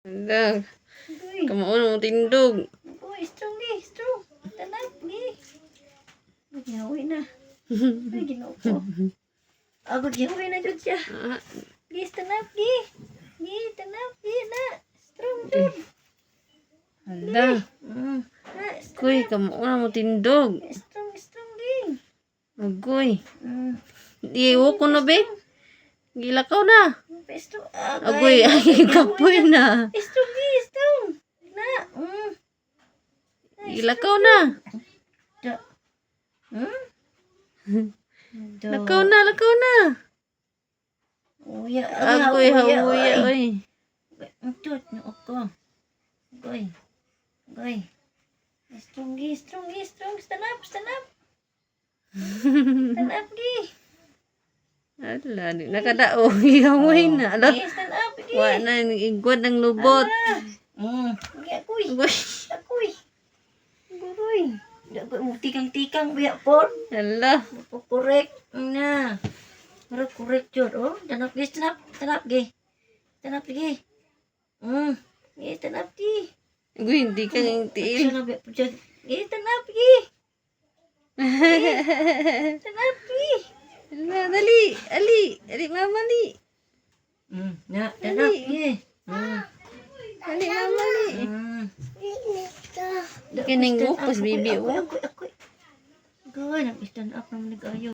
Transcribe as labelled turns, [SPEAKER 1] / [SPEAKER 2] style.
[SPEAKER 1] Hala,
[SPEAKER 2] Uy.
[SPEAKER 1] kamuon mo tindog.
[SPEAKER 2] Uy, strong di, strong. Tanap, gi. Gihawi na. Ay, ginoo ko. Ako, gihawi na dyan siya.
[SPEAKER 1] Ah,
[SPEAKER 2] Gi, tanap, gi. Gi, tanap, gi na. Strong, strong.
[SPEAKER 1] hala,
[SPEAKER 2] Na,
[SPEAKER 1] kuy, kamuon mo tindog.
[SPEAKER 2] strong, strong, gi.
[SPEAKER 1] Agoy.
[SPEAKER 2] Mm.
[SPEAKER 1] Iwo ko na, be. Gilakaw na.
[SPEAKER 2] Strong.
[SPEAKER 1] Agoy, ay, kapoy na.
[SPEAKER 2] Strong, gi, strong. Na,
[SPEAKER 1] Gilakaw na.
[SPEAKER 2] Da.
[SPEAKER 1] Lakaw na, lakaw na.
[SPEAKER 2] Uya,
[SPEAKER 1] Agoy, hawuya, oy.
[SPEAKER 2] Tut, ako. Goy. Goy. Strong, gi, strong, gi, strong. Stand up, stand up. Stand up, gi.
[SPEAKER 1] Hala, di nakadao. Gihaway na. Ala,
[SPEAKER 2] Gi, stand up, gi.
[SPEAKER 1] wa na, igwad ng lubot.
[SPEAKER 2] Gi, akoy.
[SPEAKER 1] Agoy.
[SPEAKER 2] Akoy. Agoy. Agoy mo tikang-tikang, biya po.
[SPEAKER 1] Hala.
[SPEAKER 2] Correct na. Pero correct yun, oh. Stand up, gi, stand up. Stand up, gi. Stand up, gi. Gi, stand up, gi.
[SPEAKER 1] Agoy, hindi ka ng tiil.
[SPEAKER 2] Stand up, gi. Stand up, gi. Stand up, gi.
[SPEAKER 1] Hala, dali. Ali. Ali, mama, ali.
[SPEAKER 2] Na, stand up, gi.
[SPEAKER 1] Ali, mama, ali. Kining upos, bibi, oh.
[SPEAKER 2] Akoy. Akoy, nag-stand up naman nag-ayo.